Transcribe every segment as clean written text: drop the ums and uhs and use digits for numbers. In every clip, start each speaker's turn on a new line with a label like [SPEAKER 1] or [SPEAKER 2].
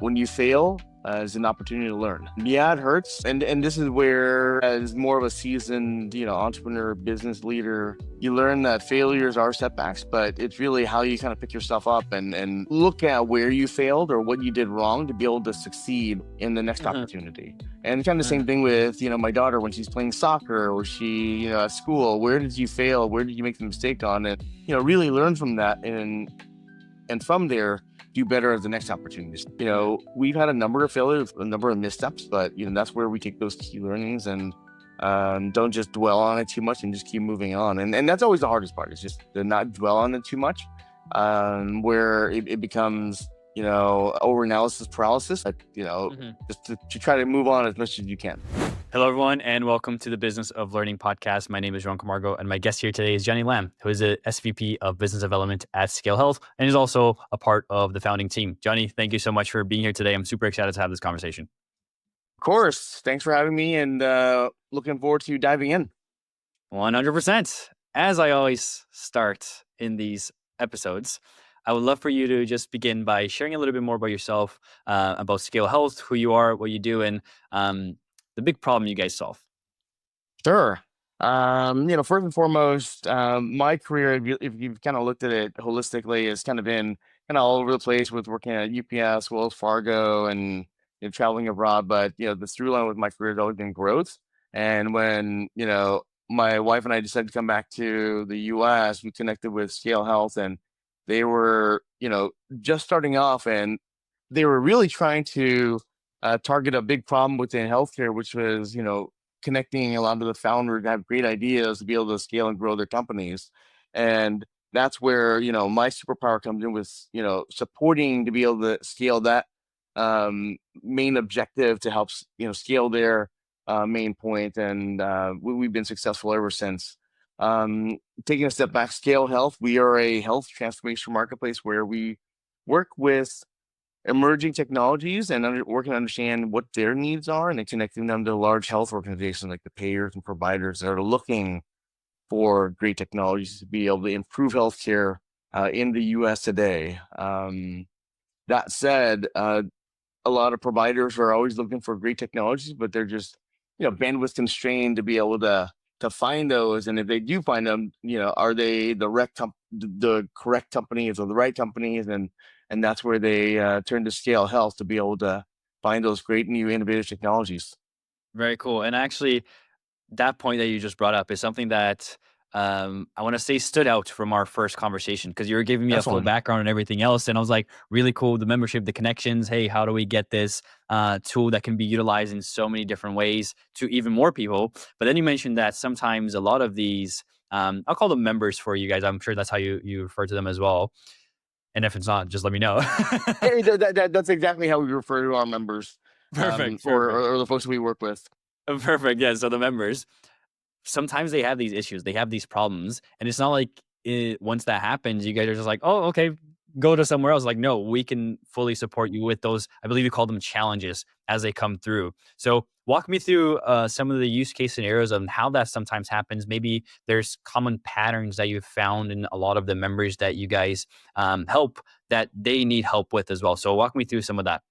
[SPEAKER 1] when you fail is an opportunity to learn. Yeah, it hurts. And this is where, as more of a seasoned, entrepreneur, business leader, you learn that failures are setbacks, but it's really how you kind of pick yourself up and look at where you failed or what you did wrong to be able to succeed in the next opportunity. And kind of the same thing with, my daughter when she's playing soccer or she, at school, where did you fail? Where did you make the mistake on? And, really learn from that and from there, do better at the next opportunities. We've had a number of failures, a number of missteps, but that's where we take those key learnings and don't just dwell on it too much and just keep moving on. And that's always the hardest part, is just to not dwell on it too much, where it becomes, over analysis paralysis, but, just to try to move on as much as you can.
[SPEAKER 2] Hello, everyone, and welcome to the Business of Learning podcast. My name is Joao Camargo, and my guest here today is Johnny Lam, who is the SVP of Business Development at ScaleHealth, and is also a part of the founding team. Johnny, thank you so much for being here today. I'm super excited to have this conversation.
[SPEAKER 1] Of course. Thanks for having me, and looking forward to diving in.
[SPEAKER 2] 100%. As I always start in these episodes, I would love for you to just begin by sharing a little bit more about yourself, about ScaleHealth, who you are, what you do, and the big problem you guys solve.
[SPEAKER 1] Sure. First and foremost, my career, if you've kind of looked at it holistically, has kind of been kind of all over the place with working at UPS, Wells Fargo, and traveling abroad. But the through line with my career has always been growth. And when my wife and I decided to come back to the U.S., we connected with ScaleHealth, and they were just starting off, and they were really trying to target a big problem within healthcare, which was connecting a lot of the founders that have great ideas to be able to scale and grow their companies. And that's where my superpower comes in, with supporting to be able to scale that main objective to help scale their main point. And we've been successful ever since. Taking a step back, ScaleHealth, we are a health transformation marketplace where we work with emerging technologies and working to understand what their needs are, and then connecting them to large health organizations like the payers and providers that are looking for great technologies to be able to improve healthcare in the U.S. today. That said, a lot of providers are always looking for great technologies, but they're just bandwidth constrained to be able to find those. And if they do find them, are they the correct companies or the right companies? And that's where they turn to ScaleHealth to be able to find those great new innovative technologies.
[SPEAKER 2] Very cool. And actually, that point that you just brought up is something that I want to say stood out from our first conversation, because you were giving me a full background and everything else. And I was like, really cool. The membership, the connections. Hey, how do we get this tool that can be utilized in so many different ways to even more people? But then you mentioned that sometimes a lot of these, I'll call them members for you guys. I'm sure that's how you refer to them as well. And if it's not, just let me know.
[SPEAKER 1] Hey, that's exactly how we refer to our members.
[SPEAKER 2] Perfect.
[SPEAKER 1] Or the folks we work with.
[SPEAKER 2] Perfect. Yeah. So the members, sometimes they have these issues, they have these problems, and it's not like once that happens, you guys are just like, oh, okay, go to somewhere else. Like, no, we can fully support you with those. I believe you call them challenges as they come through. So walk me through some of the use case scenarios of how that sometimes happens. Maybe there's common patterns that you've found in a lot of the members that you guys help that they need help with as well. So walk me through some of that.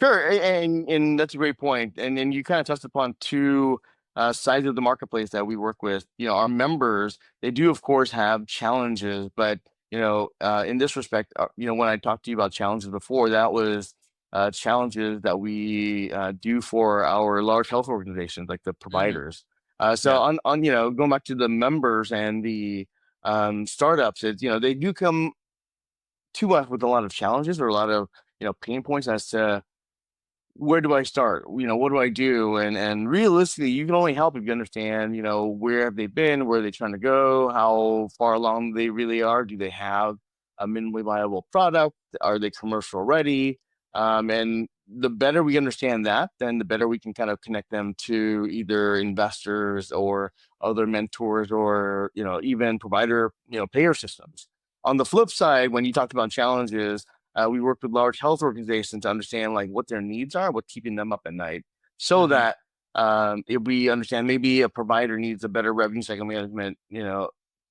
[SPEAKER 1] Sure, and that's a great point. And you kind of touched upon two sides of the marketplace that we work with. Our members, they do of course have challenges, but in this respect, when I talked to you about challenges before, that was challenges that we do for our large health organizations, like the providers. So
[SPEAKER 2] Yeah.
[SPEAKER 1] on going back to the members and the startups, it's they do come to us with a lot of challenges or a lot of pain points as to where do I start? What do I do? And realistically, you can only help if you understand, where have they been? Where are they trying to go? How far along they really are? Do they have a minimally viable product? Are they commercial ready? And the better we understand that, then the better we can kind of connect them to either investors or other mentors or, even provider, payer systems. On the flip side, when you talked about challenges, we work with large health organizations to understand like what their needs are, what's keeping them up at night, so that if we understand maybe a provider needs a better revenue cycle management,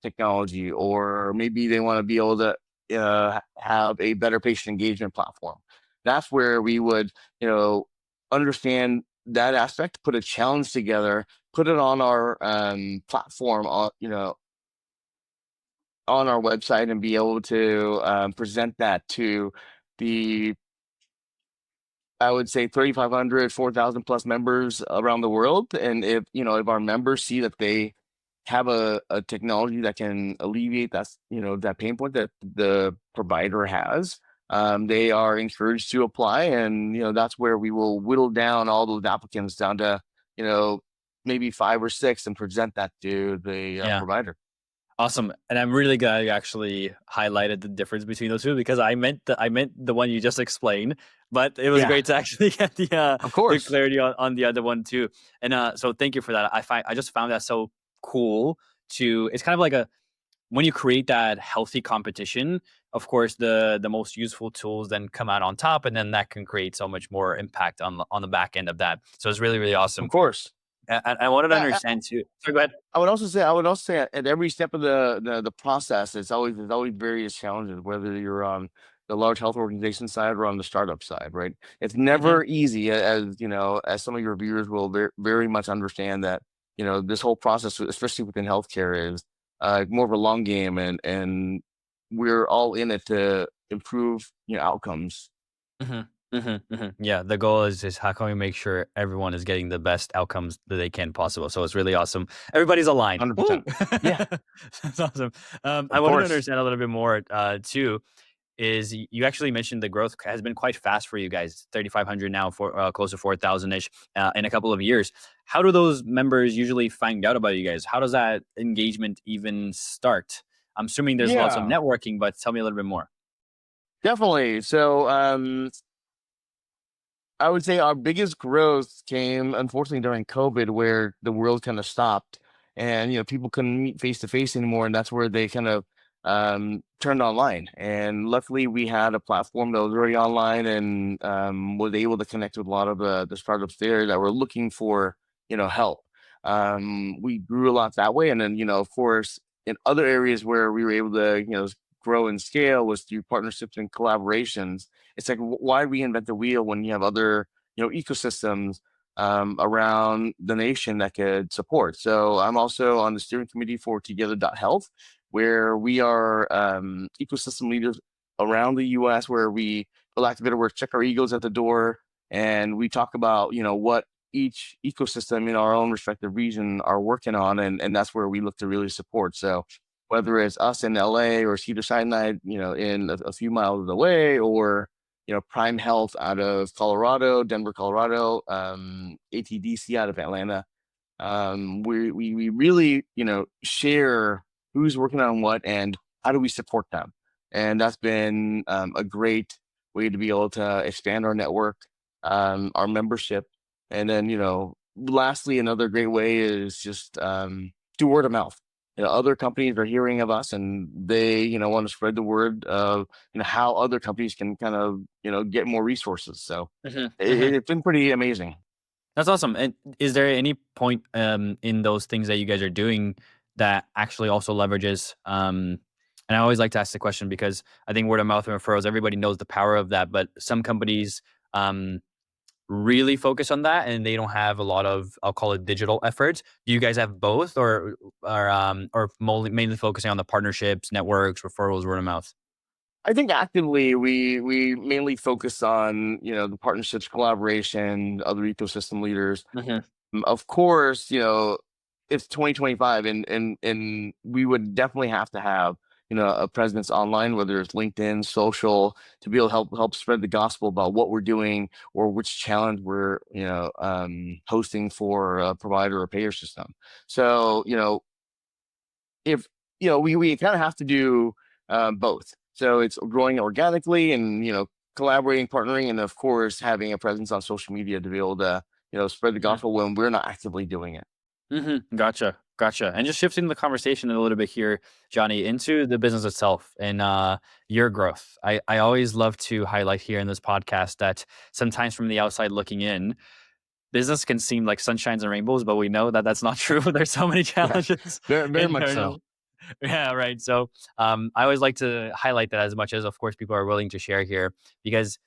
[SPEAKER 1] technology, or maybe they want to be able to have a better patient engagement platform. that's where we would, you know, understand that aspect, put a challenge together, put it on our platform, on, you know, on our website, and be able to present that to the, I would say 3,500, 4,000 plus members around the world. And if, you know, if our members see that they have a technology that can alleviate that, you know, that pain point that the provider has, they are encouraged to apply. And, you know, that's where we will whittle down all those applicants down to, you know, maybe 5 or 6, and present that to the
[SPEAKER 2] Yeah.
[SPEAKER 1] provider.
[SPEAKER 2] Awesome, and I'm really glad you actually highlighted the difference between those two because I meant the one you just explained, but it was
[SPEAKER 1] Yeah,
[SPEAKER 2] great to actually get
[SPEAKER 1] of
[SPEAKER 2] the
[SPEAKER 1] course.
[SPEAKER 2] clarity on the other one too. And so thank you for that. I just found that so cool to it's kind of like a when you create that healthy competition, of course the most useful tools then come out on top, and then that can create so much more impact on the back end of that. So it's really really
[SPEAKER 1] Of
[SPEAKER 2] awesome.
[SPEAKER 1] course.
[SPEAKER 2] And I wanted to
[SPEAKER 1] Yeah,
[SPEAKER 2] understand too. So go ahead.
[SPEAKER 1] I would also say at every step of the process, there's always various challenges, whether you're on the large health organization side or on the startup side, right? It's
[SPEAKER 2] Hmm.
[SPEAKER 1] never easy, as you know, as some of your viewers will very much understand that, you know, this whole process, especially within healthcare, is more of a long game, and we're all in it to improve, you know, outcomes.
[SPEAKER 2] Mhm, mhm, mhm. Yeah, the goal is how can we make sure everyone is getting the best outcomes that they can possible. So it's really awesome. Everybody's aligned. Woo!
[SPEAKER 1] 100%. Yeah,
[SPEAKER 2] That's awesome. I
[SPEAKER 1] of
[SPEAKER 2] wanted to
[SPEAKER 1] course.
[SPEAKER 2] understand a little bit more too. Is you actually mentioned the growth has been quite fast for you guys, 3,500 now, for close to 4,000 ish in a couple of years. How do those members usually find out about you guys? How does that engagement even start? I'm assuming there's lots of
[SPEAKER 1] Yeah,
[SPEAKER 2] networking, but tell me a little bit more.
[SPEAKER 1] definitely. So, I would say our biggest growth came, unfortunately, during COVID, where the world kind of stopped, and, you know, people couldn't meet face to face anymore, and that's where they kind of turned online. And luckily, we had a platform that was already online, and was able to connect with a lot of the startups there that were looking for, you know, help. We grew a lot that way, and then, you know, of course, in other areas where we were able to, you know, grow and scale was through partnerships and collaborations. It's like, why reinvent the wheel when you have other, you know, ecosystems around the nation that could support? So I'm also on the steering committee for Together.health, where we are ecosystem leaders around the US, where we, for lack of a better word, check our egos at the door, and we talk about, you know, what each ecosystem in our own respective region are working on, and that's where we look to really support. So whether it's us in LA or Cedar Sinai, you know, in a few miles away, or, you know, Prime Health out of Colorado, Denver, Colorado, ATDC out of Atlanta. We really, you know, share who's working on what and how do we support them. And that's been a great way to be able to expand our network, our membership. And then, you know, lastly, another great way is just through word of mouth. You know, other companies are hearing of us, and they, you know, want to spread the word of, you know, how other companies can kind of, you know, get more resources. So
[SPEAKER 2] Mhm, mhm.
[SPEAKER 1] it's been pretty amazing.
[SPEAKER 2] That's awesome. And is there any point in those things that you guys are doing that actually also leverages? And I always like to ask the question because I think word of mouth and referrals, everybody knows the power of that, but some companies um, really focus on that and they don't have a lot of, I'll call it digital efforts. Do you guys have both, or mainly focusing on the partnerships, networks, referrals, word of mouth?
[SPEAKER 1] I think actively we mainly focus on, you know, the partnerships, collaboration, other ecosystem leaders.
[SPEAKER 2] Hmm.
[SPEAKER 1] Of course, you know, it's 2025, and we would definitely have to have, you know, a presence online, whether it's LinkedIn, social, to be able to help spread the gospel about what we're doing, or which challenge we're, you know, hosting for a provider or payer system. So, you know, if, you know, we kind of have to do both. So it's growing organically, and, you know, collaborating, partnering, and of course having a presence on social media to be able to, you know, spread the gospel when we're not actively doing it.
[SPEAKER 2] Gotcha, gotcha. And just shifting the conversation a little bit here, Johnny, into the business itself and your growth. I always love to highlight here in this podcast that sometimes from the outside looking in, business can seem like sunshines and rainbows, but we know that that's not true. There's so many
[SPEAKER 1] Yeah,
[SPEAKER 2] challenges
[SPEAKER 1] very much so.
[SPEAKER 2] internally. Yeah, right. So I always like to highlight that as much as, of course, people are willing to share here because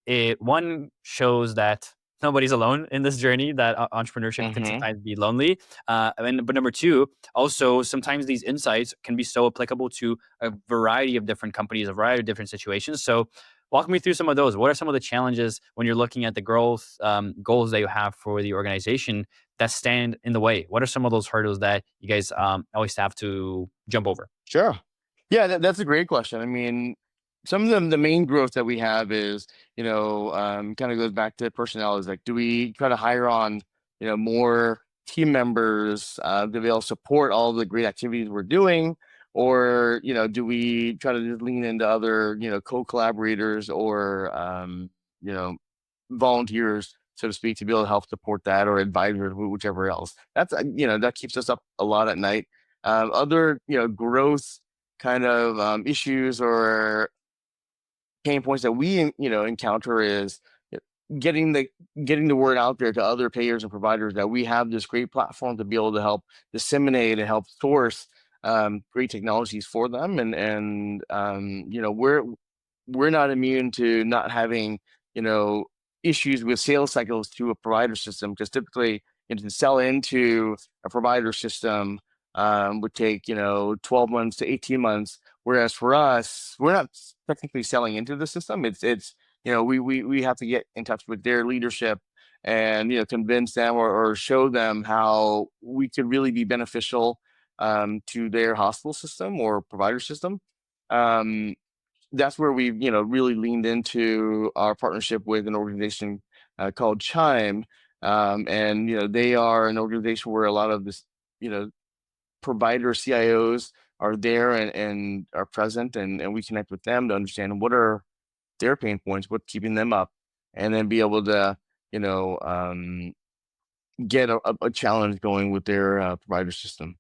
[SPEAKER 2] it one shows that nobody's alone in this journey, that entrepreneurship can
[SPEAKER 1] Mm-hmm.
[SPEAKER 2] sometimes be lonely. But number two, also sometimes these insights can be so applicable to a variety of different companies, a variety of different situations. So walk me through some of those. What are some of the challenges when you're looking at the growth goals that you have for the organization that stand in the way? What are some of those hurdles that you guys always have to jump over?
[SPEAKER 1] Sure. Yeah, that's a great question. I mean, some of the main growth that we have is, kind of goes back to personnel. Is like, do we try to hire on, more team members to be able to support all the great activities we're doing, or do we try to just lean into other, co-collaborators or, you know, volunteers, so to speak, to be able to help support that or advisors, whichever else. That's that keeps us up a lot at night. Other growth kind of issues or pain points that we encounter is getting the getting the word out there to other payers and providers that we have this great platform to be able to help disseminate and help source great technologies for them, and we're not immune to not having you know issues with sales cycles to a provider system, because typically to sell into a provider system would take 12 months to 18 months, whereas for us we're not technically selling into the system. It's we have to get in touch with their leadership and convince them or show them how we could really be beneficial to their hospital system or provider system. um, that's where we've really leaned into our partnership with an organization called Chime, and they are an organization where a lot of this you know provider CIOs are there and are present, and we connect with them to understand what are their pain points, what's keeping them up, and then be able to you know get a challenge going with their provider system.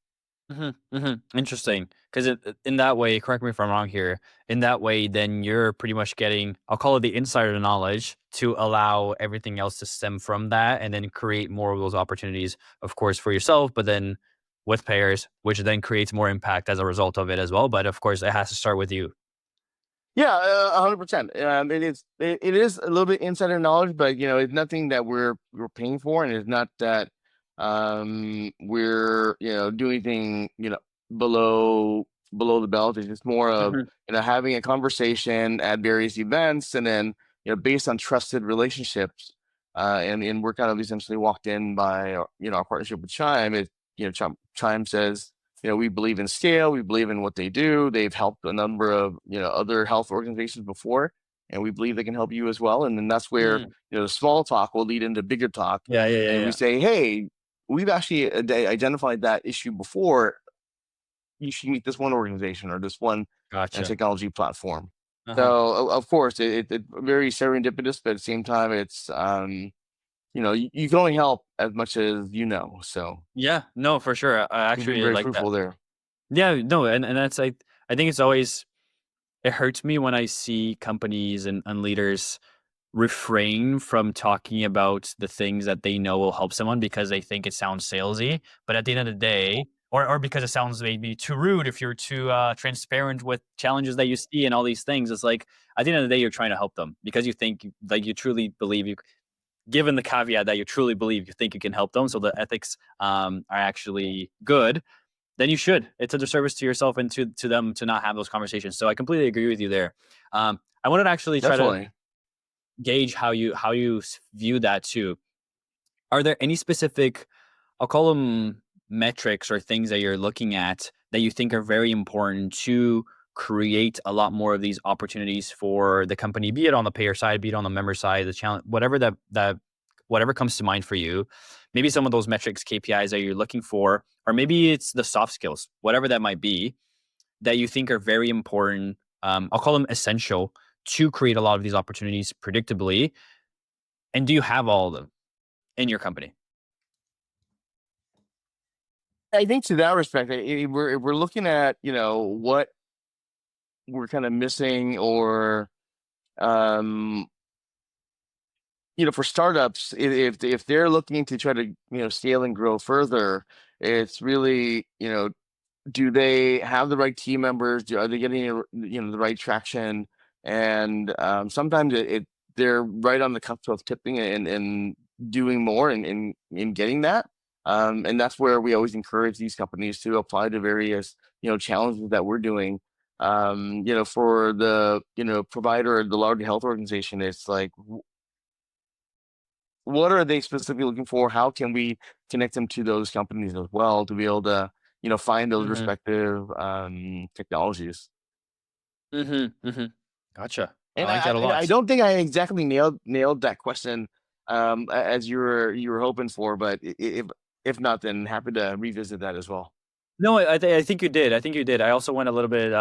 [SPEAKER 2] Interesting. Because in that way, correct me if I'm wrong here. In that way, then you're pretty much getting, I'll call it the insider knowledge to allow everything else to stem from that, and then create more of those opportunities, of course, for yourself, but then with payers, which then creates more impact as a result of it as well. But of course, it has to start with you.
[SPEAKER 1] Yeah, 100%. It is a little bit insider knowledge, but it's nothing that we're paying for, and it's not that we're doing anything below the belt. It's just more of
[SPEAKER 2] Mhm.
[SPEAKER 1] having a conversation at various events, and then based on trusted relationships, and we're kind of essentially walked in by our partnership with Chime. Chime says, we believe in Scale. We believe in what they do. They've helped a number of, other health organizations before, and we believe they can help you as well. And then that's where,
[SPEAKER 2] Mhm.
[SPEAKER 1] the small talk will lead into bigger talk.
[SPEAKER 2] Yeah, yeah, yeah,
[SPEAKER 1] And we
[SPEAKER 2] yeah.
[SPEAKER 1] say, hey, we've actually identified that issue before. You should meet this one organization or this one
[SPEAKER 2] Gotcha.
[SPEAKER 1] technology platform. So
[SPEAKER 2] Uh-huh.
[SPEAKER 1] of course, it very serendipitous, but at the same time, it's, you can only help as much as you know. So
[SPEAKER 2] Yeah, no, for sure. I
[SPEAKER 1] we've been
[SPEAKER 2] actually
[SPEAKER 1] very
[SPEAKER 2] like that.
[SPEAKER 1] fruitful there.
[SPEAKER 2] Yeah, no, and that's I think it's always, it hurts me when I see companies and leaders refrain from talking about the things that they know will help someone because they think it sounds salesy. But at the end of the day, or because it sounds maybe too rude if you're too transparent with challenges that you see and all these things, it's like at the end of the day, you're trying to help them because you think like you truly believe you. Given the caveat that you truly believe you think you can help them, so the ethics are actually good, then you should. It's a disservice to yourself and to them to not have those conversations. So I completely agree with you there. I wanted to actually try to
[SPEAKER 1] Definitely.
[SPEAKER 2] gauge how you view that too. Are there any specific, I'll call them metrics or things that you're looking at that you think are very important to create a lot more of these opportunities for the company, be it on the payer side, be it on the member side, the challenge, whatever that whatever comes to mind for you. Maybe some of those metrics, KPIs that you're looking for, or maybe it's the soft skills, whatever that might be, that you think are very important. I'll call them essential to create a lot of these opportunities predictably. And do you have all of them in your company?
[SPEAKER 1] I think to that respect, if we're looking at what we're kind of missing, or um, for startups, if they're looking to try to scale and grow further, it's really do they have the right team members? Are they getting the right traction? And sometimes it they're right on the cusp of tipping and doing more and in getting that. And that's where we always encourage these companies to apply to various, challenges that we're doing. For the, provider, the large health organization, it's like, what are they specifically looking for? How can we connect them to those companies as well to be able to, find those
[SPEAKER 2] Mhm.
[SPEAKER 1] respective technologies?
[SPEAKER 2] Mhm. Mhm. Gotcha. I
[SPEAKER 1] And
[SPEAKER 2] like that a
[SPEAKER 1] I
[SPEAKER 2] lot.
[SPEAKER 1] don't think I exactly nailed that question as you were hoping for, but if not, then happy to revisit that as well.
[SPEAKER 2] No, I think you did. I think you did. I also went a little bit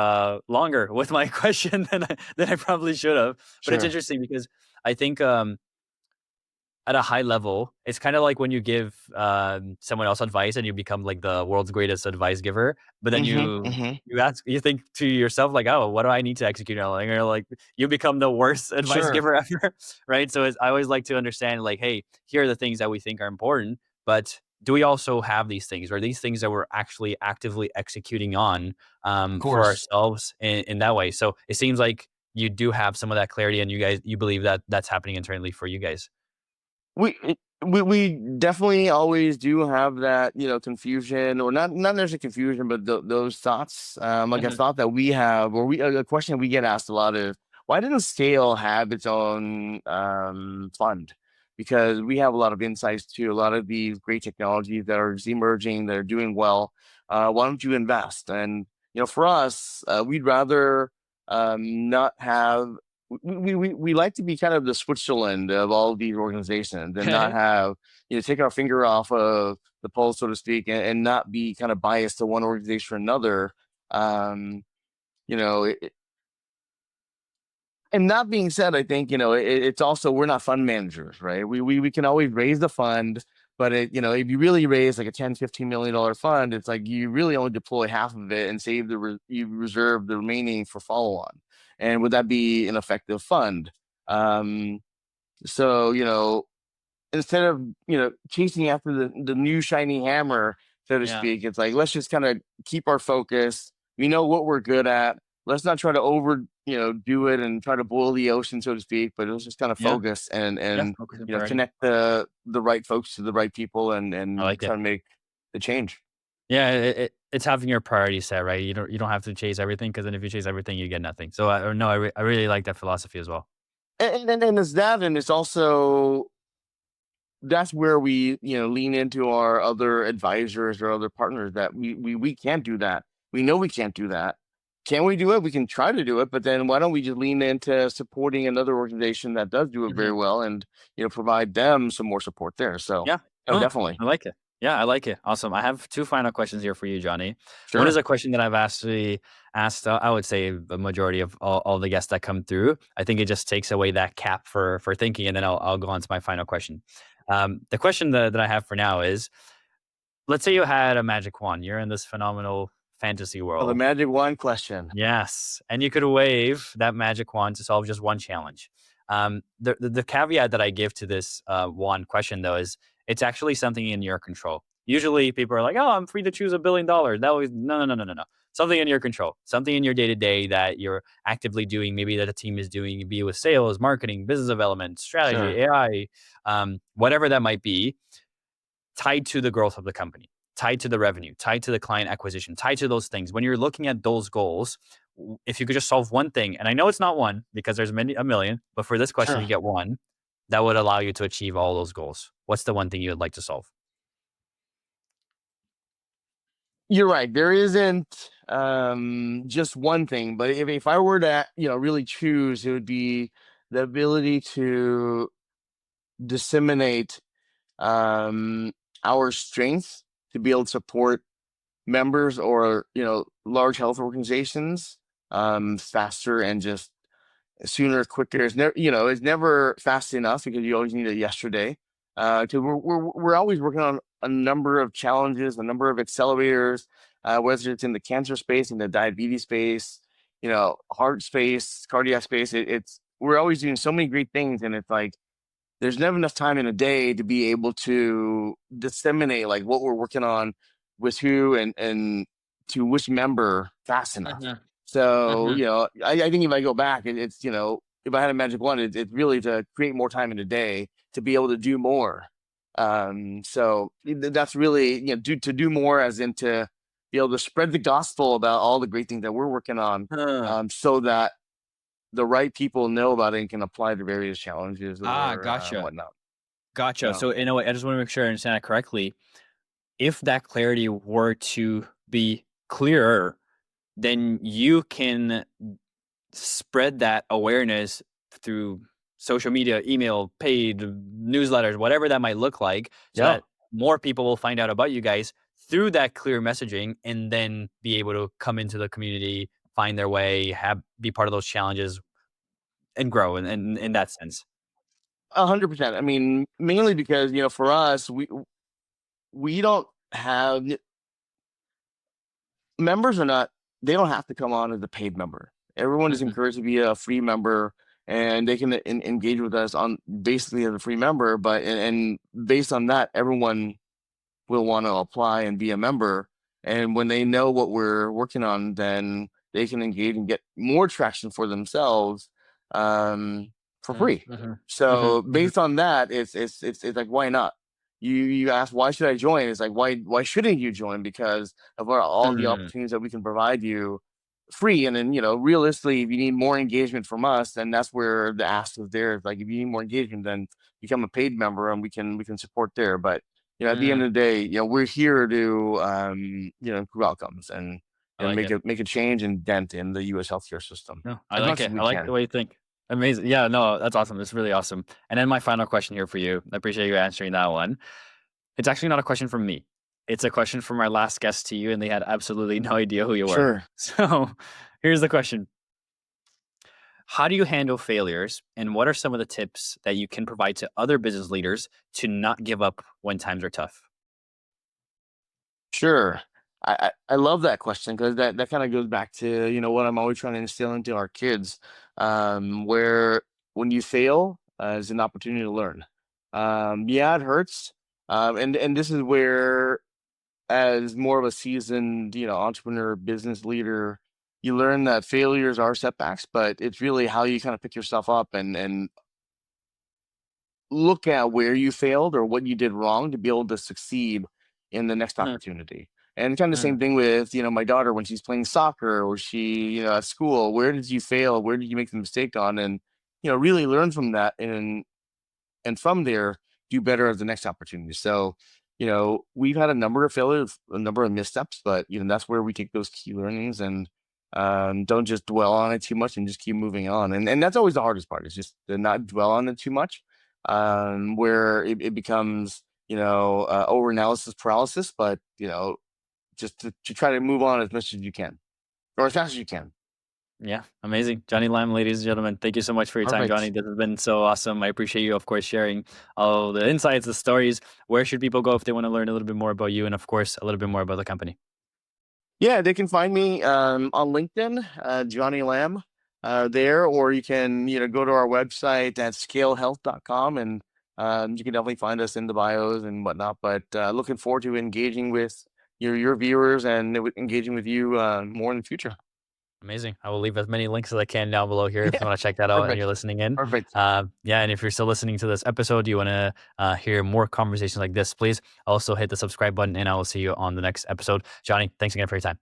[SPEAKER 2] longer with my question than I probably should have. But it's
[SPEAKER 1] Sure.
[SPEAKER 2] interesting because I think at a high level, it's kind of like when you give someone else advice and you become like the world's greatest advice giver, but then
[SPEAKER 1] Hmm.
[SPEAKER 2] you think to yourself like, oh, what do I need to execute on? Like, or like you become the worst advice
[SPEAKER 1] Sure.
[SPEAKER 2] giver ever, right? So I always like to understand like, hey, here are the things that we think are important, but do we also have these things, or these things that we're actually actively executing on
[SPEAKER 1] Of
[SPEAKER 2] for
[SPEAKER 1] course.
[SPEAKER 2] ourselves in that way? So it seems like you do have some of that clarity, and you believe that that's happening internally for you guys.
[SPEAKER 1] We definitely always do have that, confusion, or not necessarily confusion, but those thoughts. Like a
[SPEAKER 2] Mhm.
[SPEAKER 1] thought that we have, or a question we get asked a lot is, why doesn't Scale have its own fund? Because we have a lot of insights to a lot of these great technologies that are just emerging, that are doing well. Why don't you invest? And for us, we'd rather not have we like to be kind of the Switzerland of all of these organizations and not have, take our finger off of the pulse, so to speak, and not be kind of biased to one organization or another. Um, you know, it, and that being said, I think, it's also, we're not fund managers, right? We can always raise the fund, but if you really raise like a 10-15 million dollar fund, it's like you really only deploy half of it and save you reserve the remaining for follow on. And would that be an effective fund? Um, so, instead of, chasing after the new shiny hammer, so to
[SPEAKER 2] Yeah.
[SPEAKER 1] speak, it's like, let's just kind of keep our focus. We know what we're good at. Let's not try to do it and try to boil the ocean, so to speak, but let's just kind of
[SPEAKER 2] Yeah.
[SPEAKER 1] focus and
[SPEAKER 2] Yeah. Focus and priority.
[SPEAKER 1] connect the right folks to the right people
[SPEAKER 2] I
[SPEAKER 1] and
[SPEAKER 2] like it.
[SPEAKER 1] try to make the change.
[SPEAKER 2] Yeah, it's having your priorities set, right? You don't have to chase everything, because then if you chase everything, you get nothing. So I or no, I really like that philosophy as well.
[SPEAKER 1] And it's that, and it's also, that's where we, lean into our other advisors or other partners, that we can't do that. We know we can't do that. Can we do it? We can try to do it, but then why don't we just lean into supporting another organization that does do it very
[SPEAKER 2] Mhm.
[SPEAKER 1] well, and provide them some more support there. So,
[SPEAKER 2] Yeah.
[SPEAKER 1] no,
[SPEAKER 2] Oh,
[SPEAKER 1] definitely.
[SPEAKER 2] I like it. Yeah, I like it. Awesome. I have 2 final questions here for you, Johnny. One is
[SPEAKER 1] Sure.
[SPEAKER 2] a question that I've actually asked, I would say the majority of all the guests that come through. I think it just takes away that cap for thinking, and then I'll go on to my final question. The question that I have for now is, let's say you had a magic wand. You're in this phenomenal fantasy
[SPEAKER 1] Oh, the
[SPEAKER 2] world.
[SPEAKER 1] magic wand question.
[SPEAKER 2] Yes, and you could wave that magic wand to solve just one challenge. The caveat that I give to this wand question, though, is it's actually something in your control. Usually, people are like, "Oh, I'm free to choose $1 billion." That was no, no, no, no, no, no. Something in your control, something in your day to day that you're actively doing. Maybe that a team is doing, be it with sales, marketing, business development, strategy,
[SPEAKER 1] Sure.
[SPEAKER 2] AI, whatever that might be, tied to the growth of the company, tied to the revenue, tied to the client acquisition, tied to those things. When you're looking at those goals, if you could just solve one thing, and I know it's not one because there's a million, but for this question,
[SPEAKER 1] Sure.
[SPEAKER 2] you get one that would allow you to achieve all those goals. What's the one thing you would like to solve?
[SPEAKER 1] You're right. There isn't just one thing, but if I were to, really choose, it would be the ability to disseminate um, our strength to be able to support members or, large health organizations faster and just sooner, quicker. It's never fast enough because you always need it yesterday. Because we're always working on a number of challenges, a number of accelerators, whether it's in the cancer space, in the diabetes space, heart space, cardiac space. It's we're always doing so many great things, and it's like there's never enough time in a day to be able to disseminate like what we're working on with who and to which member fast enough.
[SPEAKER 2] Mhm,
[SPEAKER 1] So,
[SPEAKER 2] mhm,
[SPEAKER 1] I think if I go back, it's, if I had a magic wand, it's really to create more time in a day to be able to do more. So that's really, to do more, as in to be able to spread the gospel about all the great things that we're working on,
[SPEAKER 2] Huh.
[SPEAKER 1] so that the right people know about it and can apply to various challenges or
[SPEAKER 2] Gotcha.
[SPEAKER 1] whatnot.
[SPEAKER 2] Gotcha.
[SPEAKER 1] No.
[SPEAKER 2] So in a way, I just want to make sure I understand that correctly. If that clarity were to be clearer, then you can spread that awareness through social media, email, paid newsletters, whatever that might look like, so
[SPEAKER 1] Yeah.
[SPEAKER 2] that more people will find out about you guys through that clear messaging and then be able to come into the community, find their way, be part of those challenges and grow in that sense.
[SPEAKER 1] 100%. I mean, mainly because, for us, we don't have members are not, they don't have to come on as a paid member. Everyone is
[SPEAKER 2] Mhm,
[SPEAKER 1] encouraged to be a free member, and they can engage with us on basically as a free member. But and based on that, everyone will want to apply and be a member. And when they know what we're working on, then they can engage and get more traction for themselves, um, for
[SPEAKER 2] mhm,
[SPEAKER 1] free.
[SPEAKER 2] mhm, mhm,
[SPEAKER 1] So
[SPEAKER 2] mhm,
[SPEAKER 1] based on that, it's like, why not? You ask, why should I join? It's like, why shouldn't you join? Because of all the
[SPEAKER 2] mm,
[SPEAKER 1] opportunities that we can provide you free. And then, realistically, if you need more engagement from us, then that's where the ask is there. Like, if you need more engagement, then become a paid member, and we can support there. But at the end
[SPEAKER 2] mm.
[SPEAKER 1] of the day, we're here to improve outcomes
[SPEAKER 2] I
[SPEAKER 1] and
[SPEAKER 2] like it.
[SPEAKER 1] make a change and dent in the U.S. healthcare system
[SPEAKER 2] No, I
[SPEAKER 1] as
[SPEAKER 2] like
[SPEAKER 1] much as
[SPEAKER 2] it.
[SPEAKER 1] we
[SPEAKER 2] I like the
[SPEAKER 1] can.
[SPEAKER 2] way you think. Amazing. Yeah, no, that's awesome. It's really awesome. And then my final question here for you. I appreciate you answering that one. It's actually not a question from me. It's a question from our last guest to you, and they had absolutely no idea who you were.
[SPEAKER 1] Sure.
[SPEAKER 2] So here's the question. How do you handle failures, and what are some of the tips that you can provide to other business leaders to not give up when times are tough?
[SPEAKER 1] Sure. I love that question, because that kind of goes back to, what I'm always trying to instill into our kids, where when you fail, is an opportunity to learn. Yeah, it hurts. And this is where, as more of a seasoned, entrepreneur, business leader, you learn that failures are setbacks, but it's really how you kind of pick yourself up and look at where you failed or what you did wrong to be able to succeed in the next
[SPEAKER 2] Mhm,
[SPEAKER 1] opportunity. And kind of the
[SPEAKER 2] mhm,
[SPEAKER 1] same thing with, my daughter when she's playing soccer, or she, at school. Where did you fail? Where did you make the mistake on? And, really learn from that, and from there do better at the next opportunity. So, we've had a number of failures, a number of missteps, but that's where we take those key learnings, and don't just dwell on it too much, and just keep moving on. And that's always the hardest part, is just to not dwell on it too much, where it becomes, over analysis paralysis. But just to try to move on as much as you can, or as fast as you can.
[SPEAKER 2] yeah, amazing. Johnny Lam, ladies and gentlemen, thank you so much for your time, Johnny.
[SPEAKER 1] Perfect.
[SPEAKER 2] This has been so awesome. I appreciate you, of course, sharing all the insights, the stories. Where should people go if they want to learn a little bit more about you and, of course, a little bit more about the company?
[SPEAKER 1] Yeah, they can find me on LinkedIn, Johnny Lam, there, or you can go to our website at scalehealth.com, and you can definitely find us in the bios and whatnot. But looking forward to engaging with your viewers, and engaging with you more in the future.
[SPEAKER 2] Amazing. I will leave as many links as I can down below here if you
[SPEAKER 1] Yeah,
[SPEAKER 2] want to check that out and
[SPEAKER 1] perfect,
[SPEAKER 2] you're listening in.
[SPEAKER 1] perfect.
[SPEAKER 2] Yeah, and if you're still listening to this episode, you want to hear more conversations like this, please also hit the subscribe button, and I will see you on the next episode. Johnny, thanks again for your time.